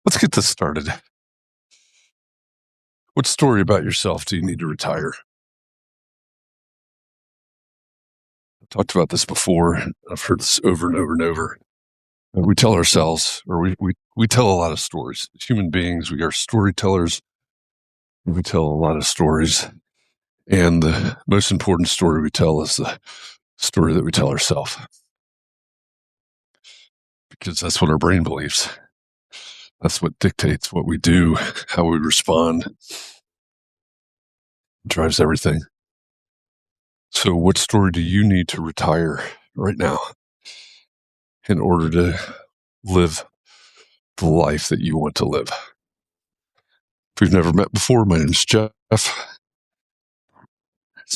Let's get this started. What story about yourself do you need to retire? I've talked about this before. I've heard this over and over and over. We tell ourselves, or we tell a lot of stories. As human beings, we are storytellers. We tell a lot of stories. And the most important story we tell is the story that we tell ourselves. Because that's what our brain believes. That's what dictates what we do, how we respond. It drives everything. So what story do you need to retire right now in order to live the life that you want to live? If we've never met before, my name is Jeff. It's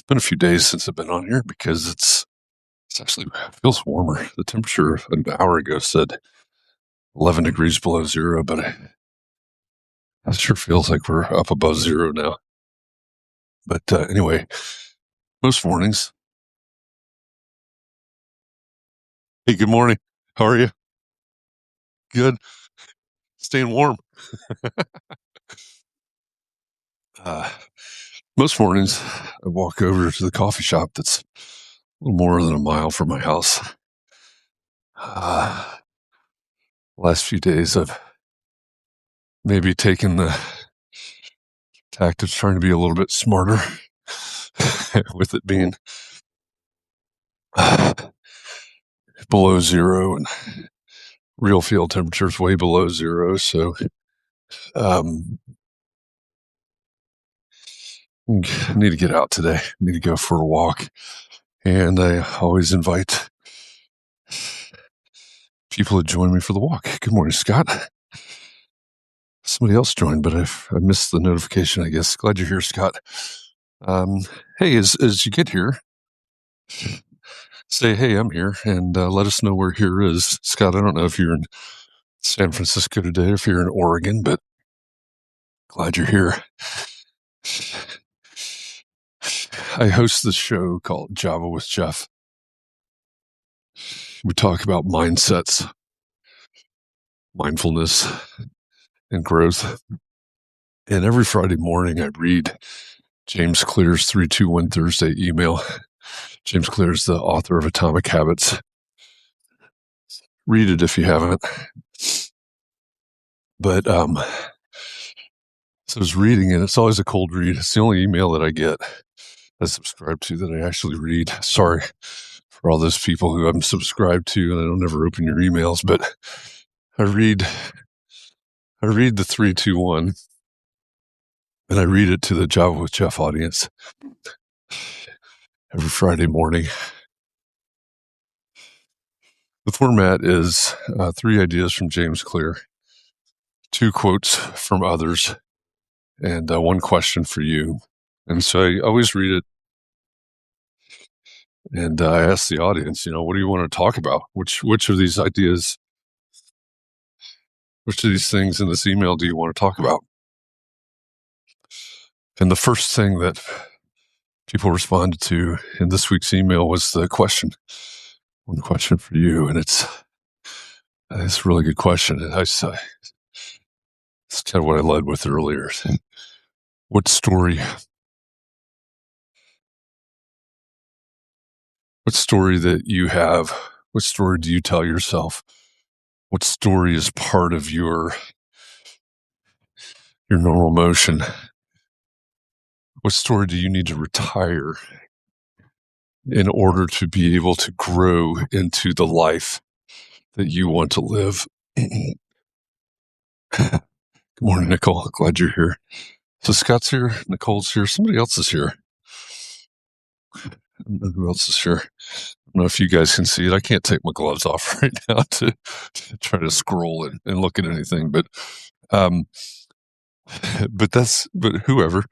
been a few days since I've been on here because it's actually feels warmer. The temperature an hour ago said 11 degrees below zero, but it sure feels like we're up above zero now. But anyway, most mornings. Hey, good morning. How are you? Good. Staying warm. Most mornings, I walk over to the coffee shop that's a little more than a mile from my house. Last few days, I've maybe taken the tact of trying to be a little bit smarter with it being below zero and real field temperatures way below zero. So I need to get out today. I need to go for a walk. And I always invite people to join me for the walk. Good morning, Scott. Somebody else joined, but I missed the notification, I guess. Glad you're here, Scott. Hey, as you get here, say, hey, I'm here, and let us know where here is. Scott, I don't know if you're in San Francisco today or if you're in Oregon, but glad you're here. I host this show called Java with Jeff. We talk about mindsets, mindfulness, and growth. And every Friday morning, I read James Clear's 321 Thursday email. James Clear is the author of Atomic Habits. Read it if you haven't. But so I was reading it. It's always a cold read. It's the only email that I get, I subscribe to, that I actually read. Sorry for all those people who I'm subscribed to and I don't ever open your emails, but I read the 321 and I read it to the Java with Jeff audience every Friday morning. The format is 3 ideas from James Clear, 2 quotes from others, and 1 question for you. And so I always read it, and I ask the audience, what do you want to talk about? Which of these ideas, which of these things in this email do you want to talk about? And the first thing that people responded to in this week's email was the question. 1 question for you, and it's a really good question. And it's kind of what I led with earlier. What story that you have, what story do you tell yourself? What story is part of your normal motion? What story do you need to retire in order to be able to grow into the life that you want to live? Good morning, Nicole. Glad you're here. So Scott's here, Nicole's here, somebody else is here. I don't know who else is here. I don't know if you guys can see it. I can't take my gloves off right now to try to scroll and look at anything, but whoever,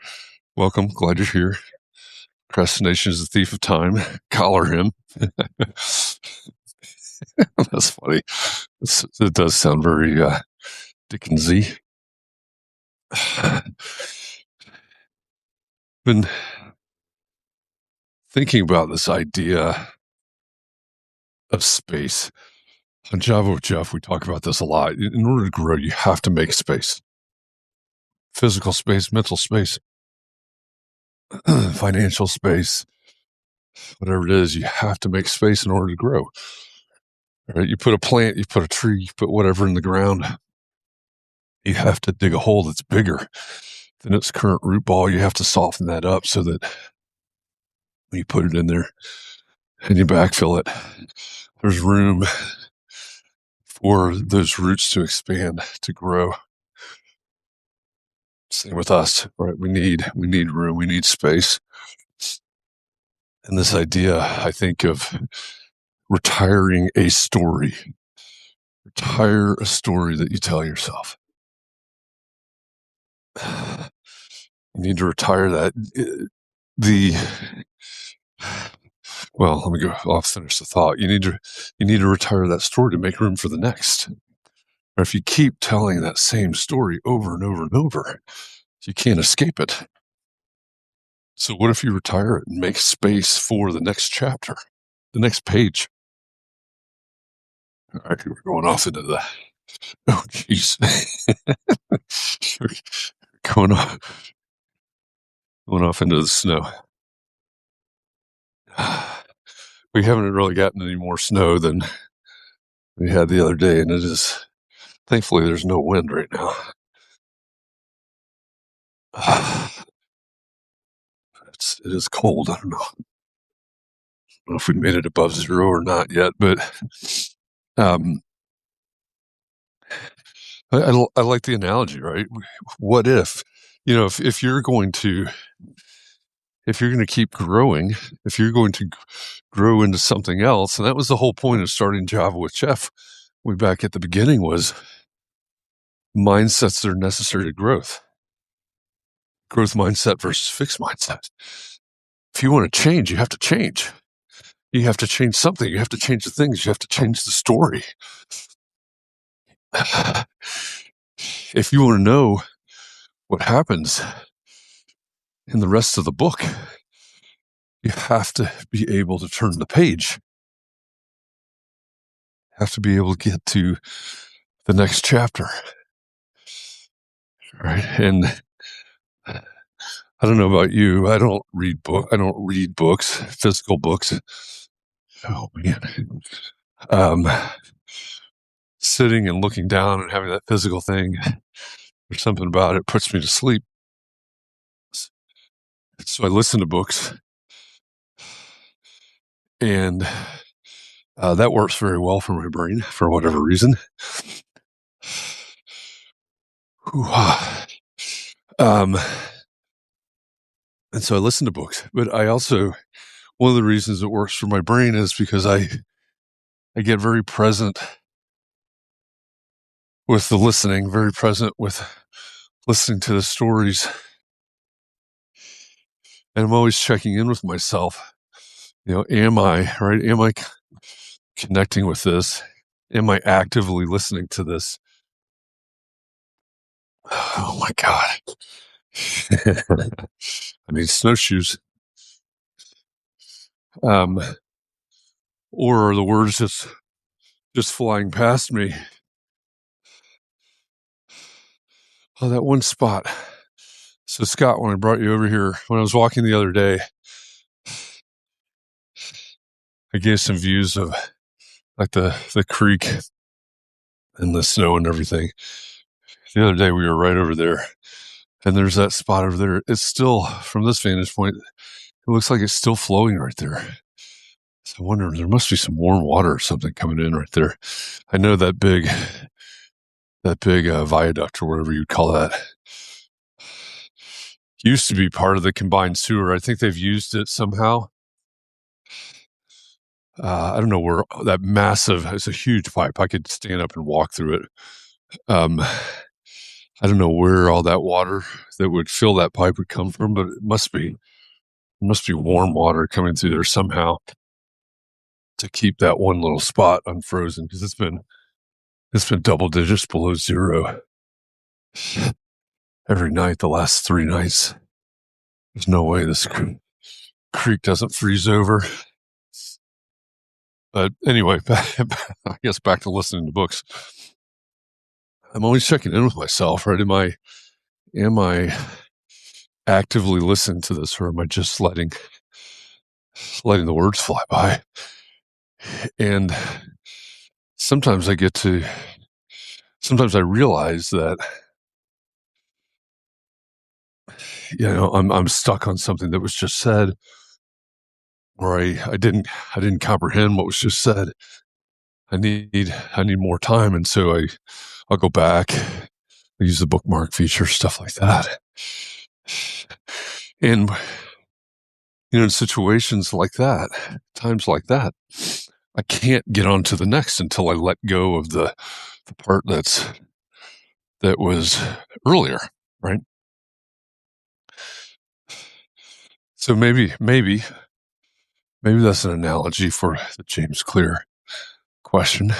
welcome. Glad you're here. Procrastination is the thief of time. Collar him. That's funny. It does sound very Dickensy. Been thinking about this idea of space. On Java with Jeff, we talk about this a lot. In order to grow, you have to make space. Physical space, mental space, financial space, whatever it is, you have to make space in order to grow. Right? You put a plant, you put a tree, you put whatever in the ground, you have to dig a hole that's bigger than its current root ball. You have to soften that up so that when you put it in there and you backfill it, there's room for those roots to expand, to grow. Same with us, right? We need room, we need space. And this idea, I think, of retiring a story. Retire a story that you tell yourself. You need to retire that. Well, let me go. I'll finish the thought. You need to retire that story to make room for the next. Or if you keep telling that same story over and over and over, you can't escape it. So what if you retire it and make space for the next chapter, the next page? All right, we're going off into the. Oh, jeez. going off into the snow. We haven't really gotten any more snow than we had the other day, and it is, thankfully, there's no wind right now. It is cold. I don't know if we made it above zero or not yet, but I like the analogy, right? What if, if you're going to keep growing, if you're going to grow into something else, and that was the whole point of starting Java with Jeff way back at the beginning, was mindsets that are necessary to growth mindset versus fixed mindset. If you want to change, you have to change. You have to change something. You have to change the things. You have to change the story. If you want to know what happens in the rest of the book, you have to be able to turn the page. You have to be able to get to the next chapter. Right? And I don't know about you. I don't read books, physical books. Oh man. Sitting and looking down and having that physical thing, there's something about it puts me to sleep. So I listen to books, and that works very well for my brain for whatever reason. And so I listen to books, but I also, one of the reasons it works for my brain is because I get very present with the listening, very present with listening to the stories. And I'm always checking in with myself. Am I connecting with this? Am I actively listening to this? Oh my God. I need snowshoes. Or are the words just flying past me? Oh, that one spot. So Scott, when I brought you over here, when I was walking the other day, I gave some views of like the creek and the snow and everything. The other day we were right over there, and there's that spot over there. It's still, from this vantage point, it looks like it's still flowing right there. So I wonder, there must be some warm water or something coming in right there. I know that big viaduct or whatever you'd call that used to be part of the combined sewer. I think they've used it somehow. I don't know where that massive, it's a huge pipe. I could stand up and walk through it. I don't know where all that water that would fill that pipe would come from, but it must be warm water coming through there somehow to keep that one little spot unfrozen, because it's been double digits below zero every night the last 3 nights. There's no way this creek doesn't freeze over. But anyway, I guess back to listening to books. I'm always checking in with myself, right? Am I actively listening to this, or am I just letting the words fly by? And sometimes sometimes I realize that, I'm stuck on something that was just said, or I didn't comprehend what was just said. I need more time, and so I'll go back, use the bookmark feature, stuff like that. And in situations like that, times like that, I can't get on to the next until I let go of the part that was earlier, right? So maybe that's an analogy for the James Clear question.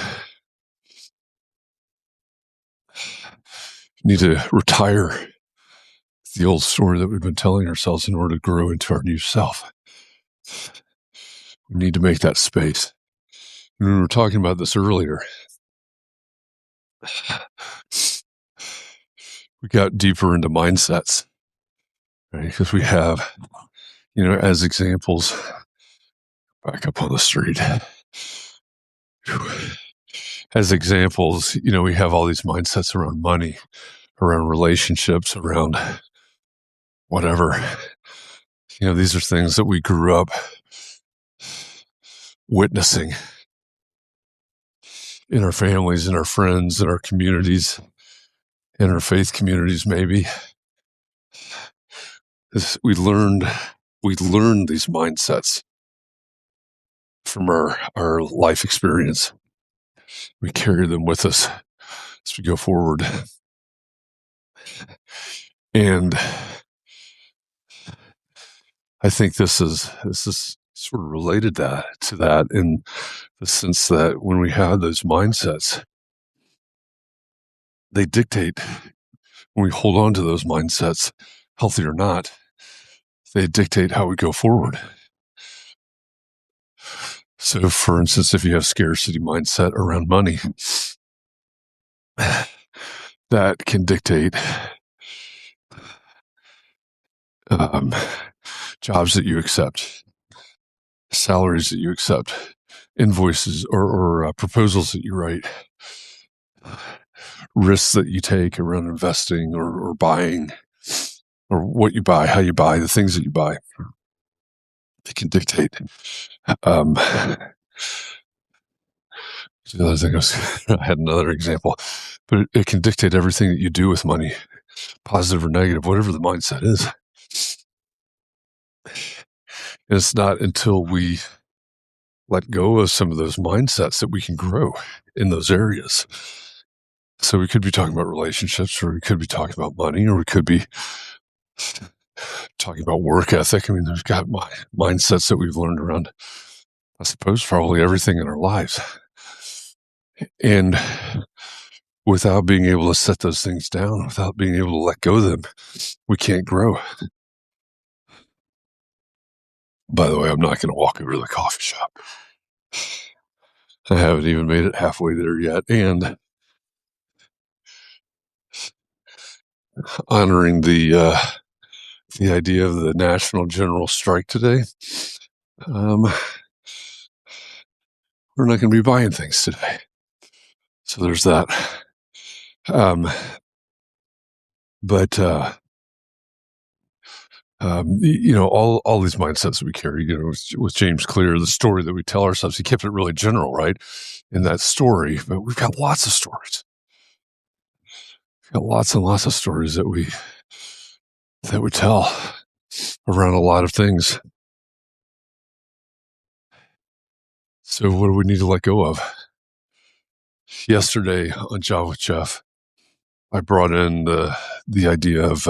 You need to retire the old story that we've been telling ourselves in order to grow into our new self. We need to make that space. And we were talking about this earlier. We got deeper into mindsets, right? Because we have, as examples, back up on the street. As examples, we have all these mindsets around money, around relationships, around whatever. These are things that we grew up witnessing in our families, in our friends, in our communities, in our faith communities, maybe. We learned these mindsets from our life experience. We carry them with us as we go forward. And I think this is sort of related to that in the sense that when we have those mindsets, they dictate, when we hold on to those mindsets, healthy or not, they dictate how we go forward. So, for instance, if you have scarcity mindset around money, that can dictate jobs that you accept, salaries that you accept, invoices or proposals that you write, risks that you take around investing or buying, or what you buy, how you buy, the things that you buy. They can dictate. The other thing I had another example, but it can dictate everything that you do with money, positive or negative, whatever the mindset is. And it's not until we let go of some of those mindsets that we can grow in those areas. So we could be talking about relationships, or we could be talking about money, or we could be talking about work ethic. I mean, there's got mindsets that we've learned around, I suppose, probably everything in our lives. And without being able to set those things down, without being able to let go of them, we can't grow. By the way, I'm not going to walk over to the coffee shop. I haven't even made it halfway there yet. And honoring the idea of the national general strike today, we're not going to be buying things today. So there's that. But all these mindsets that we carry, with James Clear, the story that we tell ourselves, he kept it really general, right? In that story, but we've got lots of stories. We've got lots and lots of stories that we tell around a lot of things. So what do we need to let go of? Yesterday on Job with Jeff, I brought in the idea of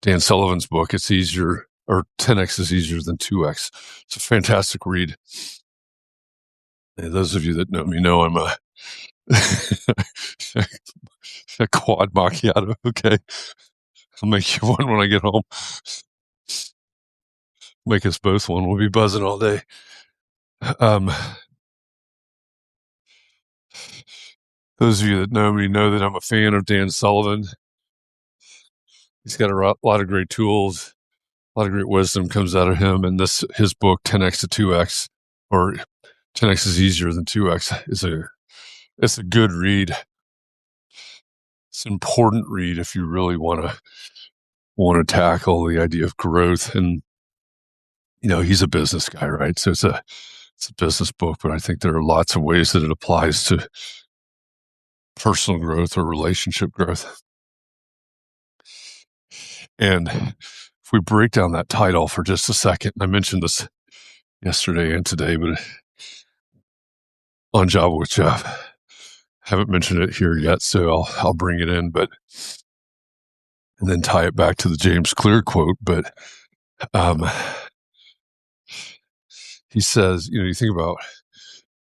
Dan Sullivan's book. It's easier, or 10x is easier than 2x. It's a fantastic read. And those of you that know me know I'm a quad macchiato. Okay, I'll make you one when I get home. Make us both one. We'll be buzzing all day. Um, those of you that know me know that I'm a fan of Dan Sullivan. He's got a lot of great tools, a lot of great wisdom comes out of him. And his book, 10x to 2x, or 10x is easier than 2x, it's a good read. It's an important read if you really want to tackle the idea of growth. And he's a business guy, right? So it's a business book, but I think there are lots of ways that it applies to personal growth or relationship growth. And if we break down that title for just a second, I mentioned this yesterday and today, but on Java with Jeff, haven't mentioned it here yet, so I'll bring it in, and then tie it back to the James Clear quote. But he says, you think about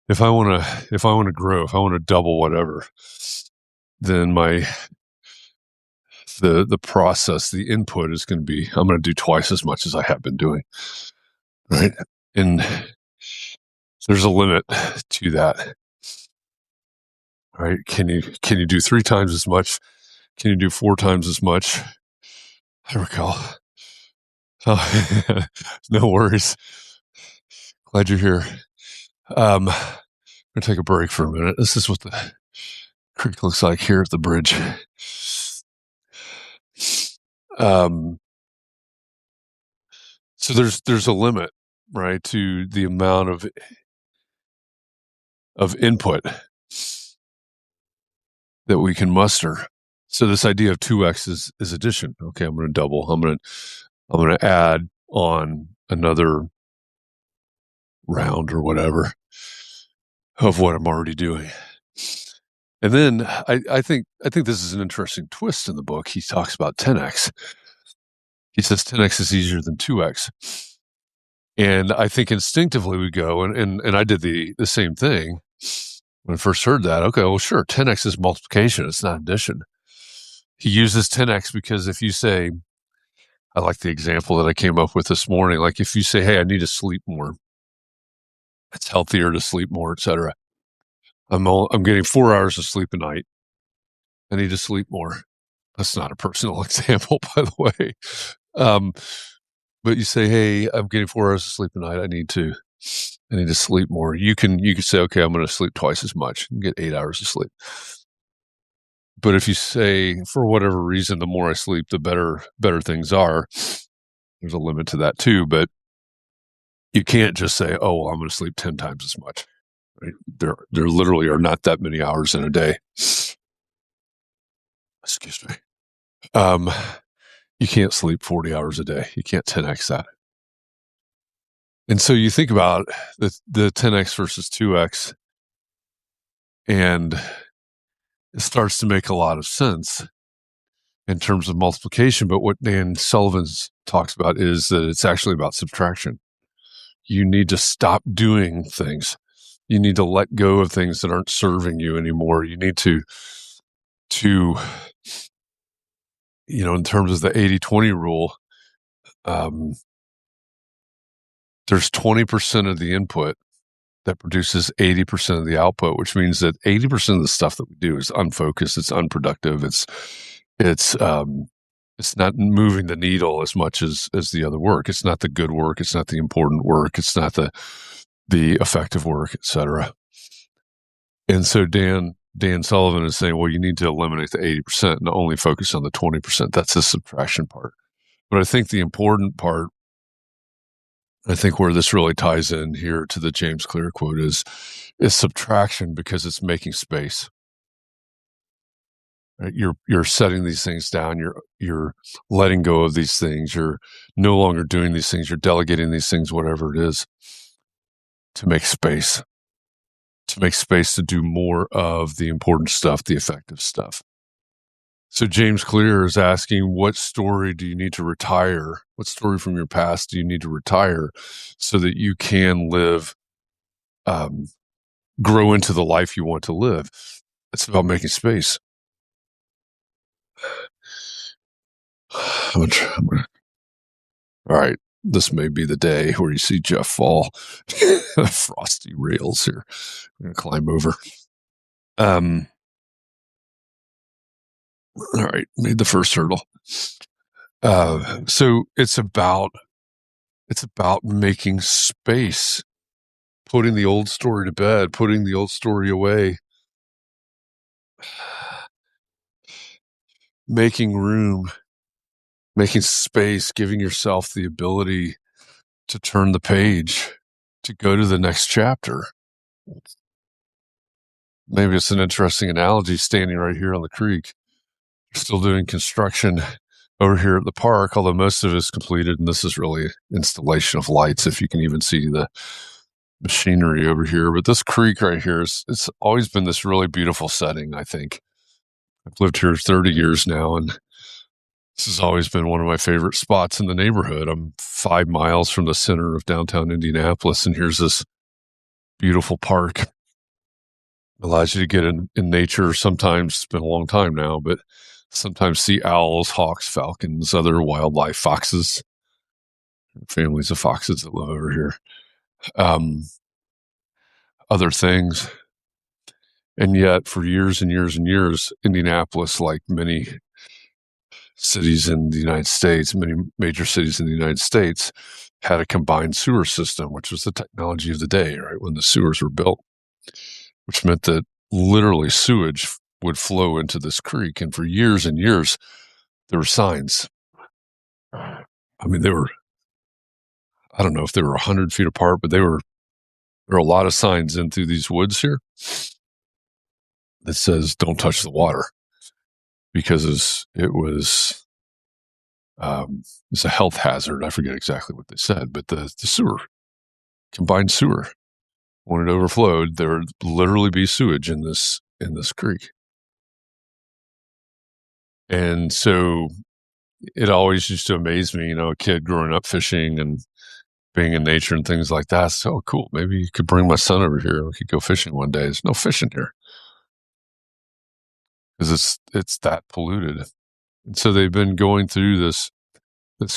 if I want to grow, if I want to double whatever, then the process, the input is going to be, I'm going to do twice as much as I have been doing, right? And there's a limit to that, right? Can you do 3 times as much? Can you do 4 times as much? I recall. Oh, no worries. Glad you're here. I'm going to take a break for a minute. This is what the creek looks like here at the bridge. So there's a limit, right, to the amount of input that we can muster. So this idea of 2x is addition. Okay, I'm going to double. I'm going to add on another round or whatever of what I'm already doing. And then I think this is an interesting twist in the book. He talks about 10x. He says 10x is easier than 2x. And I think instinctively we go, and I did the same thing when I first heard that. Okay, well, sure, 10x is multiplication. It's not addition. He uses 10x because if you say, I like the example that I came up with this morning, like if you say, hey, I need to sleep more, it's healthier to sleep more, etc. I'm getting 4 hours of sleep a night. I need to sleep more. That's not a personal example, by the way. But you say, hey, I'm getting 4 hours of sleep a night. I need to sleep more. You can say, okay, I'm going to sleep twice as much and get 8 hours of sleep. But if you say, for whatever reason, the more I sleep, the better things are, there's a limit to that too. But you can't just say, oh, well, I'm going to sleep 10 times as much. Right? There literally are not that many hours in a day. Excuse me. You can't sleep 40 hours a day. You can't 10x that. And so you think about the 10x versus 2x, and it starts to make a lot of sense in terms of multiplication. But what Dan Sullivan talks about is that it's actually about subtraction. You need to stop doing things. You need to let go of things that aren't serving you anymore. You need to in terms of the 80-20 rule, there's 20% of the input that produces 80% of the output, which means that 80% of the stuff that we do is unfocused, it's unproductive, it's not moving the needle as much as the other work. It's not the good work, it's not the important work, it's not the effective work, etc. And so Dan Sullivan is saying, well, you need to eliminate the 80% and only focus on the 20%. That's the subtraction part. But I think the important part, I think where this really ties in here to the James Clear quote is subtraction, because it's making space. Right? You're setting these things down. You're letting go of these things. You're no longer doing these things. You're delegating these things, whatever it is, to make space. To make space to do more of the important stuff, the effective stuff. So James Clear is asking, what story do you need to retire? What story from your past do you need to retire so that you can live, grow into the life you want to live? It's about making space. All right. this may be the day where you see Jeff fall. Frosty rails here. I'm going to climb over. All right, made the first hurdle. So it's about making space, putting the old story to bed, putting the old story away, making room, making space, giving yourself the ability to turn the page, to go to the next chapter. Maybe it's an interesting analogy standing right here on the creek. Still doing construction over here at the park, although most of it is completed, and this is really installation of lights, if you can even see the machinery over here. But this creek right here it's always been this really beautiful setting, I think. I've lived here 30 years now, and this has always been one of my favorite spots in the neighborhood. I'm 5 miles from the center of downtown Indianapolis, and here's this beautiful park. Allows you to get in nature. Sometimes, it's been a long time now, but sometimes see owls, hawks, falcons, other wildlife, foxes, families of foxes that live over here, other things. And yet, for years and years and years, Indianapolis, like many cities in the United States, many major cities in the United States, had a combined sewer system, which was the technology of the day, right, when the sewers were built, which meant that literally sewage would flow into this creek. And for years and years, there were signs. I mean, I don't know if they were 100 feet apart, but there were a lot of signs in through these woods here that says, don't touch the water, because it was a health hazard. I forget exactly what they said, but the sewer, combined sewer, when it overflowed, there would literally be sewage in this creek. And so it always used to amaze me, a kid growing up fishing and being in nature and things like that. So cool. Maybe you could bring my son over here. We could go fishing one day. There's no fishing here because it's that polluted. And so they've been going through this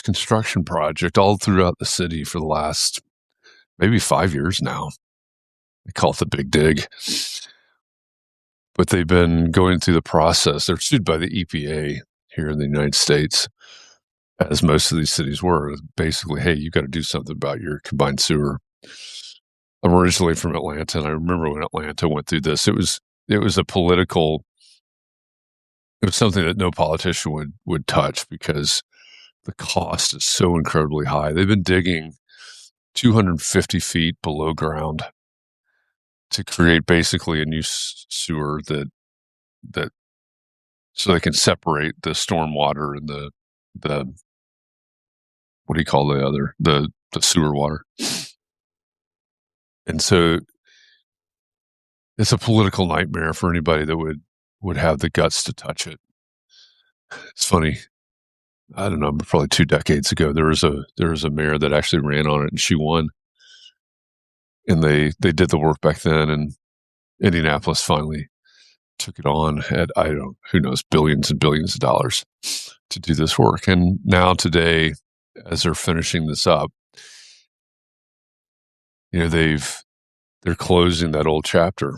construction project all throughout the city for the last maybe 5 years now. They call it the Big Dig. But they've been going through the process. They're sued by the EPA here in the United States, as most of these cities were. Basically, hey, you got to do something about your combined sewer. I'm originally from Atlanta, and I remember when Atlanta went through this. It was something that no politician would touch, because the cost is so incredibly high. They've been digging 250 feet below ground to create basically a new sewer that so they can separate the stormwater and the what do you call the sewer water. And so it's a political nightmare for anybody that would have the guts to touch it. It's funny. I don't know, probably 2 decades ago, there was a mayor that actually ran on it, and she won. And they did the work back then, and Indianapolis finally took it on at, who knows, billions and billions of dollars to do this work. And now today, as they're finishing this up, they're closing that old chapter.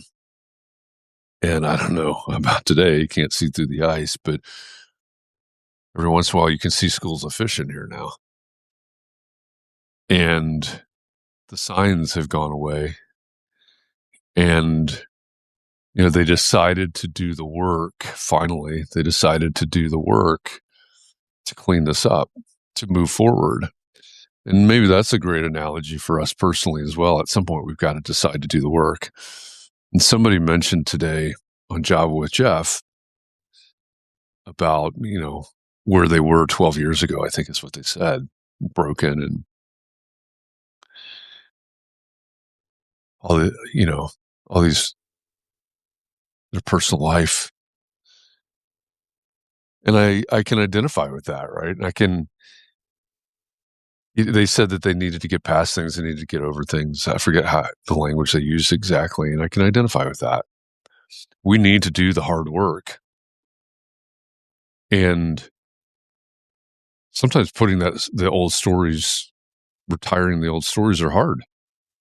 And I don't know about today, you can't see through the ice, but every once in a while you can see schools of fish in here now. And the signs have gone away. And they decided to do the work. Finally, they decided to do the work to clean this up, to move forward. And maybe that's a great analogy for us personally as well. At some point, we've got to decide to do the work. And somebody mentioned today on Java with Jeff about, where they were 12 years ago, I think is what they said, broken and all these, their personal life. And I can identify with that, right? And they said that they needed to get past things, they needed to get over things. I forget how the language they used exactly, and I can identify with that. We need to do the hard work. And sometimes putting the old stories retiring the old stories are hard.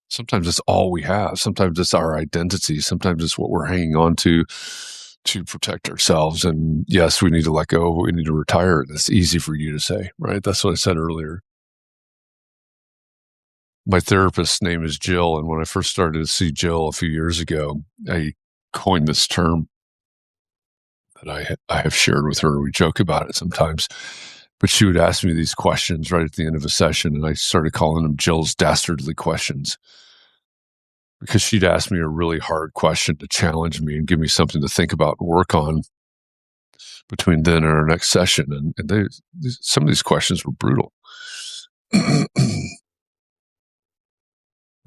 Sometimes it's all we have. Sometimes it's our identity. Sometimes it's what we're hanging on to protect ourselves. And yes, we need to let go. We need to retire. That's easy for you to say, right? That's what I said earlier. My therapist's name is Jill. And when I first started to see Jill a few years ago, I coined this term that I have shared with her. We joke about it sometimes. But she would ask me these questions right at the end of a session, and I started calling them Jill's dastardly questions, because she'd ask me a really hard question to challenge me and give me something to think about and work on between then and our next session. And some of these questions were brutal. And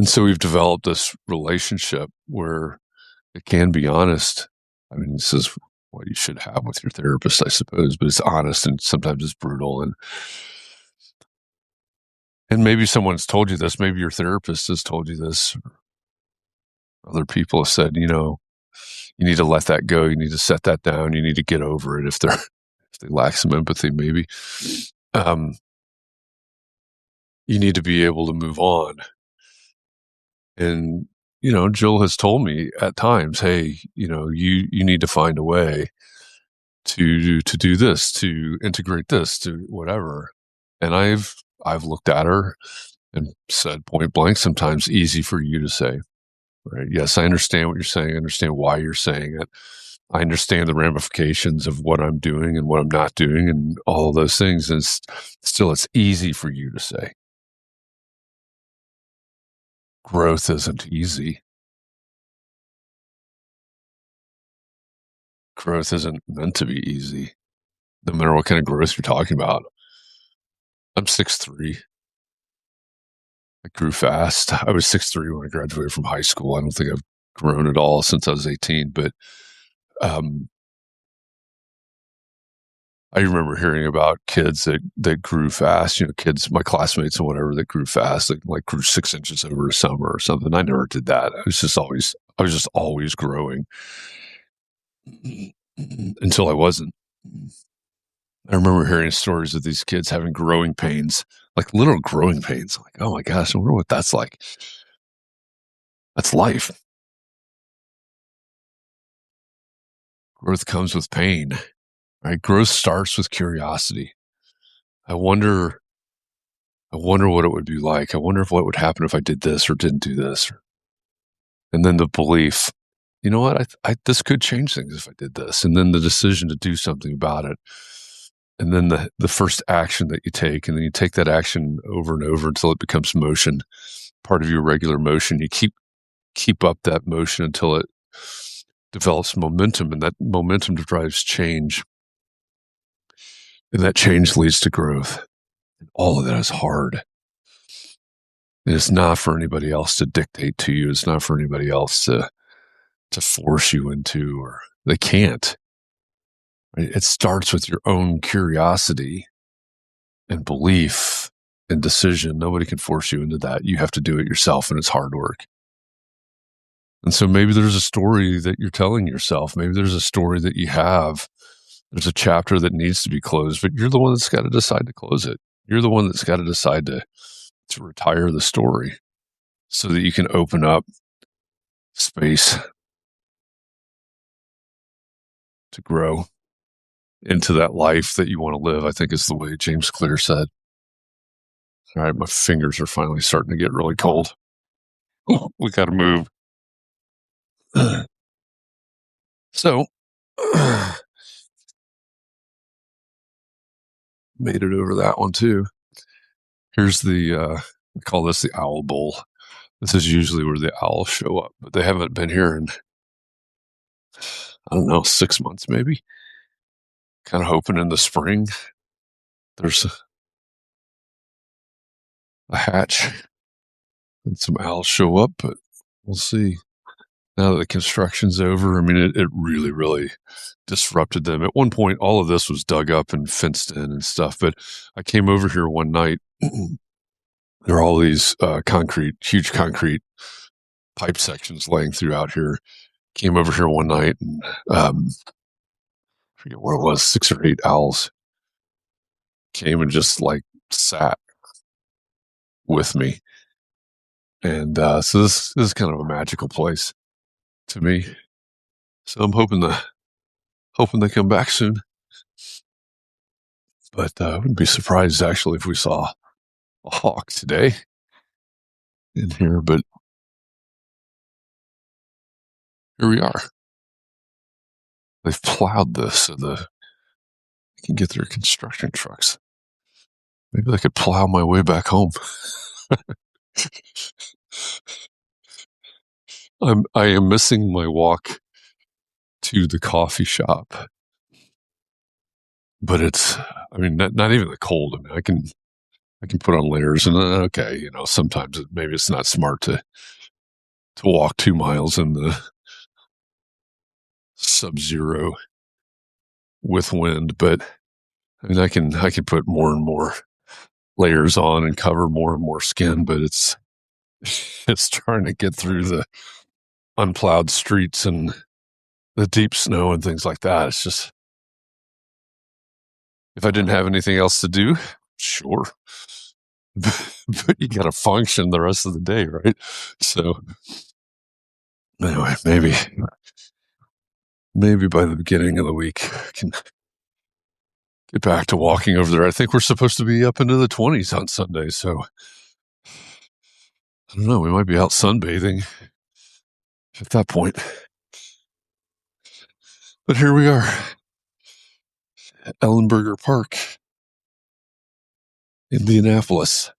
so we've developed this relationship where it can be honest. I mean, this is what you should have with your therapist, I suppose, but it's honest and sometimes it's brutal. And maybe someone's told you this, maybe your therapist has told you this, or other people have said, you need to let that go. You need to set that down. You need to get over it if they lack some empathy, maybe. You need to be able to move on. And, Jill has told me at times, hey, you need to find a way to do this, to integrate this, to whatever. And I've looked at her and said point blank, sometimes easy for you to say, right? Yes, I understand what you're saying. I understand why you're saying it. I understand the ramifications of what I'm doing and what I'm not doing and all of those things. And still, it's easy for you to say. Growth isn't easy. Growth isn't meant to be easy, no matter what kind of growth you're talking about. I'm 6'3". I grew fast. I was 6'3" when I graduated from high school. I don't think I've grown at all since I was 18, but I remember hearing about kids that grew fast, kids, my classmates and whatever, that grew fast, like grew 6 inches over a summer or something. I never did that. I was just always growing until I wasn't. I remember hearing stories of these kids having growing pains, like literal growing pains. Like, oh my gosh, I wonder what that's like. That's life. Growth comes with pain, right? Growth starts with curiosity. I wonder what it would be like. I wonder what would happen if I did this or didn't do this. And then the belief, you know what, this could change things if I did this. And then the decision to do something about it. And then the first action that you take, and then you take that action over and over until it becomes motion, part of your regular motion. You keep up that motion until it develops momentum, and that momentum drives change. And that change leads to growth. And all of that is hard. And it's not for anybody else to dictate to you. It's not for anybody else to force you into, or they can't. Right? It starts with your own curiosity and belief and decision. Nobody can force you into that. You have to do it yourself, and it's hard work. And so maybe there's a story that you're telling yourself. Maybe there's a story that you have. There's a chapter that needs to be closed, but you're the one that's got to decide to close it. You're the one that's got to decide to retire the story so that you can open up space to grow into that life that you want to live, I think is the way James Clear said. All right, my fingers are finally starting to get really cold. We got to move. So, made it over that one too. Here's we call this the Owl Bowl. This is usually where the owls show up, but they haven't been here in, I don't know, 6 months maybe. Kind of hoping in the spring there's a hatch and some owls show up, but we'll see. Now that the construction's over, I mean, it really, really disrupted them. At one point, all of this was dug up and fenced in and stuff, but I came over here one night. There are all these huge concrete pipe sections laying throughout here. Came over here one night and I forget what it was, 6 or 8 owls came and just like sat with me. And so this is kind of a magical place to me. So I'm hoping they come back soon. But I wouldn't be surprised actually if we saw a hawk today in here. But here we are. They've plowed this so they can get their construction trucks. Maybe I could plow my way back home. I am missing my walk to the coffee shop, but not even the cold. I mean, I can put on layers, and okay, sometimes maybe it's not smart to walk 2 miles in the sub-zero with wind, but I mean, I can put more and more layers on and cover more and more skin, but it's trying to get through the unplowed streets and the deep snow and things like that. It's just, if I didn't have anything else to do, sure. But you got to function the rest of the day, right? So anyway, maybe by the beginning of the week I can get back to walking over there. I think we're supposed to be up into the 20s on Sunday, so I don't know. We might be out sunbathing at that point. But here we are at Ellenberger Park, Indianapolis.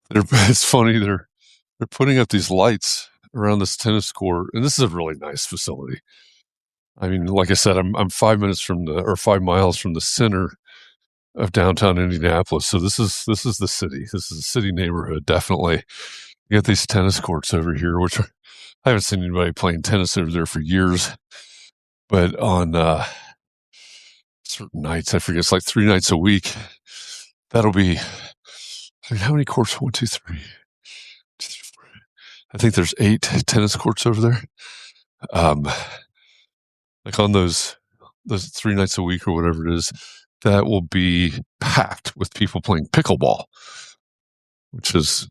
It's funny, they're putting up these lights around this tennis court, and this is a really nice facility. I mean, like I said, I'm 5 miles from the center of downtown Indianapolis. So this is the city. This is a city neighborhood, definitely. You got these tennis courts over here, which I haven't seen anybody playing tennis over there for years. But on certain nights, I forget, it's like 3 nights a week. That'll be, I mean, how many courts? 1, 2, 3. I think there's 8 tennis courts over there. Like on those 3 nights a week or whatever it is, that will be packed with people playing pickleball, which is,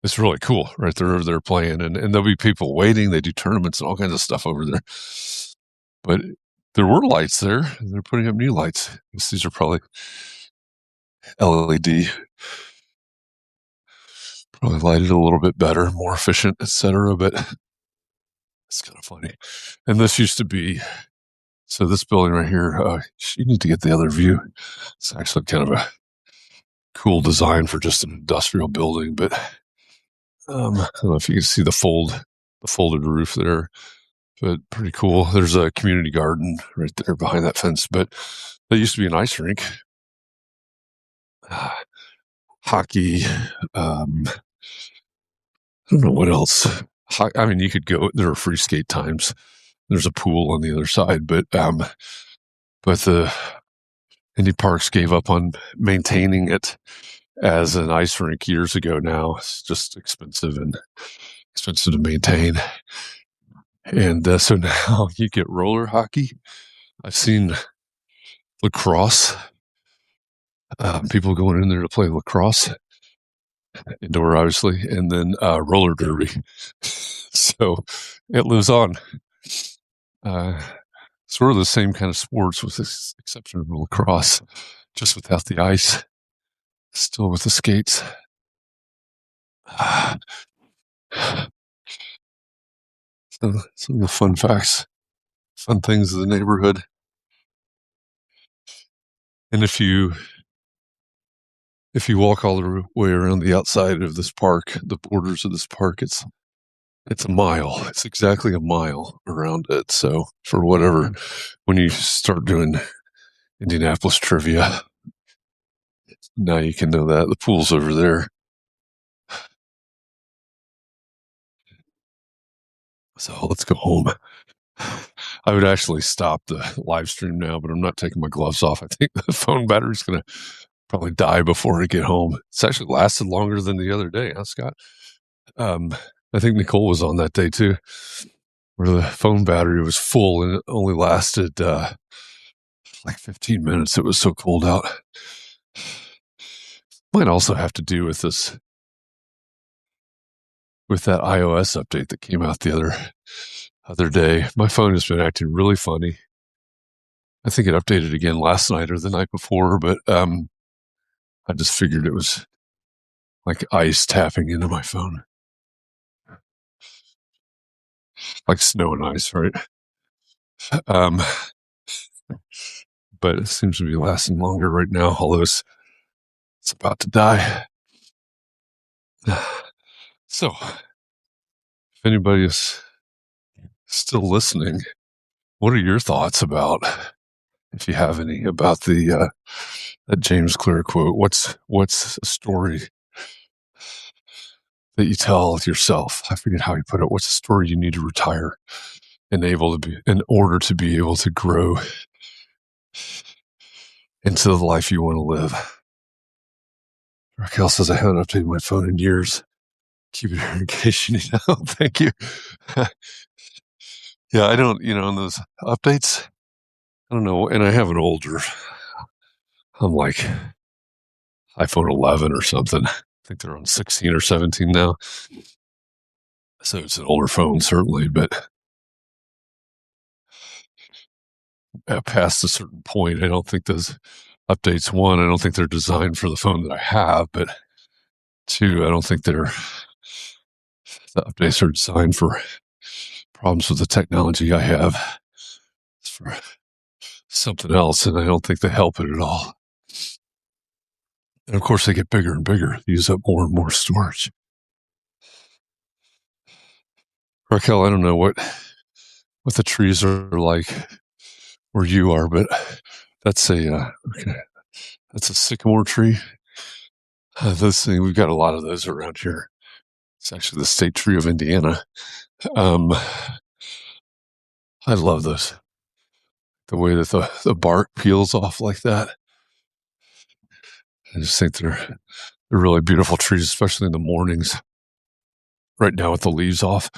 it's really cool, right? They're over there playing, and there'll be people waiting. They do tournaments and all kinds of stuff over there. But there were lights there, and they're putting up new lights. These are probably LED, probably lighted a little bit better, more efficient, etc. But it's kind of funny. And this used to be, so this building right here, you need to get the other view. It's actually kind of a cool design for just an industrial building, but I don't know if you can see the folded roof there, but pretty cool. There's a community garden right there behind that fence, but that used to be an ice rink. Hockey. I don't know what else. I mean, you could go. There are free skate times. There's a pool on the other side, but the Indy Parks gave up on maintaining it as an ice rink years ago. Now it's just expensive to maintain, and so now you get roller hockey. I've seen lacrosse. People going in there to play lacrosse, indoor obviously, and then roller derby. So it lives on. Sort of the same kind of sports, with the exception of lacrosse, just without the ice, still with the skates. So some of the fun facts, fun things of the neighborhood. And if you walk all the way around the outside of this park, the borders of this park, it's a mile. It's exactly a mile around it. So for whatever, when you start doing Indianapolis trivia, now you can know that. The pool's over there. So let's go home. I would actually stop the live stream now, but I'm not taking my gloves off. I think the phone battery's going to probably die before I get home. It's actually lasted longer than the other day, huh, Scott? I think Nicole was on that day too, where the phone battery was full and it only lasted like 15 minutes. It was so cold out. Might also have to do with this, with that iOS update that came out the other day. My phone has been acting really funny. I think it updated again last night or the night before, but I just figured it was like ice tapping into my phone. Like snow and ice, right? But it seems to be lasting longer right now, although it's about to die. So, if anybody is still listening, what are your thoughts about, if you have any, about the that James Clear quote? What's a story that you tell yourself? I forget how he put it. What's a story you need to retire in order to be able to grow into the life you want to live? Raquel says, I haven't updated my phone in years. Keep it here in case you need help. Thank you. Yeah, I don't, in those updates, I don't know. And I have an older, I'm like iPhone 11 or something. I think they're on 16 or 17 now. So it's an older phone, certainly, but past a certain point, I don't think those updates, one, I don't think they're designed for the phone that I have, but two, I don't think the updates are designed for problems with the technology I have. It's for something else, and I don't think they help it at all. And of course, they get bigger and bigger, use up more and more storage. Raquel, I don't know what the trees are like where you are, but that's a sycamore tree. Those things, we've got a lot of those around here. It's actually the state tree of Indiana. I love those. The way that the bark peels off like that. I just think they're really beautiful trees, especially in the mornings. Right now with the leaves off,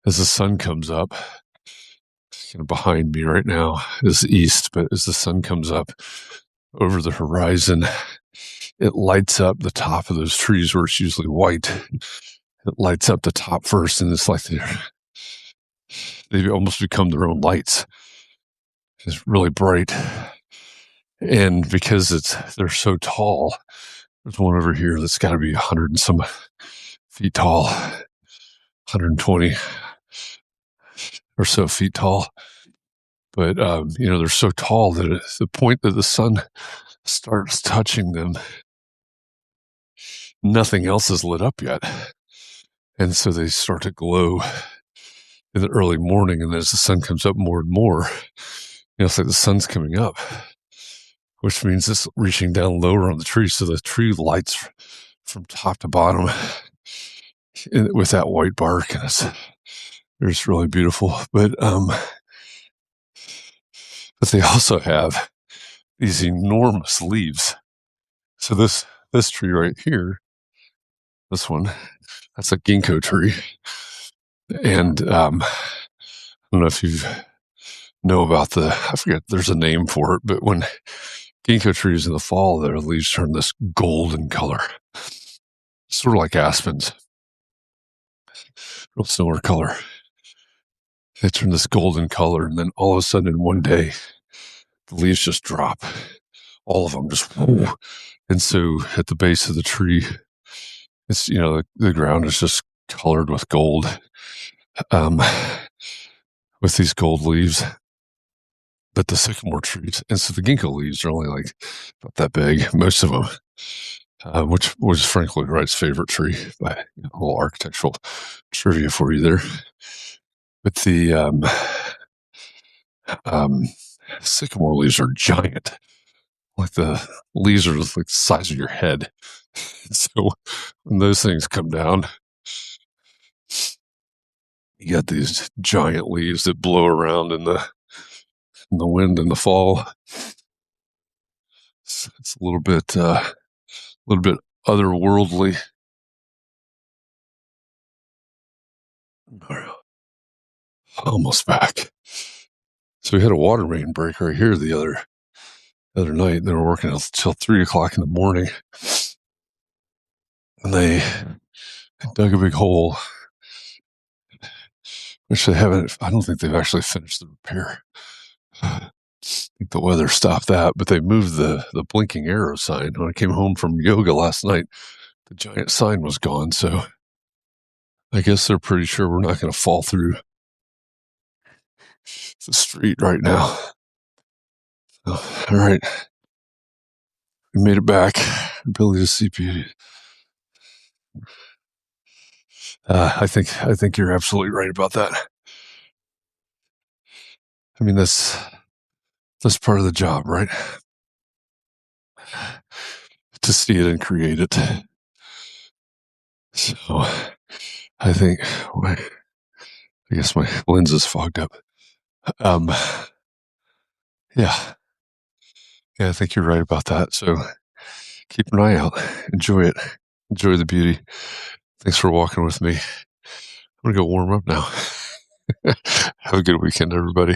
as the sun comes up, behind me right now is east, but as the sun comes up over the horizon, it lights up the top of those trees where it's usually white. It lights up the top first, and it's like they almost become their own lights. It's really bright. And because they're so tall, there's one over here that's got to be 100 and some feet tall, 120 or so feet tall. But, they're so tall that at the point that the sun starts touching them, nothing else is lit up yet. And so they start to glow in the early morning. And as the sun comes up more and more, it's like the sun's coming up, which means it's reaching down lower on the tree. So the tree lights from top to bottom with that white bark. And it's really beautiful. But they also have these enormous leaves. So this tree right here, this one, that's a ginkgo tree. And I don't know if you know about I forget, there's a name for it, but when ginkgo trees in the fall, their leaves turn this golden color, sort of like aspens, real similar color. They turn this golden color, and then all of a sudden in one day, the leaves just drop. All of them just, whoo. And so at the base of the tree, it's, the ground is just colored with gold, with these gold leaves. But the sycamore trees, and so the ginkgo leaves are only like about that big, most of them, which was frankly Wright's favorite tree. By a little architectural trivia for you there. But the sycamore leaves are giant. Like the leaves are like the size of your head. So when those things come down, you got these giant leaves that blow around in the wind in the fall. It's a little bit otherworldly. Almost back. So we had a water main break right here the the other night. They were working until 3:00 in the morning, and they dug a big hole, which they haven't. I don't think they've actually finished the repair. I think the weather stopped that, but they moved the blinking arrow sign. When I came home from yoga last night, the giant sign was gone, so I guess they're pretty sure we're not going to fall through the street right now. All right. We made it back. Ability to see beauty. I think you're absolutely right about that. I mean, that's part of the job, right? To see it and create it. So I think I guess my lens is fogged up. Yeah, I think you're right about that. So keep an eye out. Enjoy it. Enjoy the beauty. Thanks for walking with me. I'm gonna go warm up now. Have a good weekend, everybody.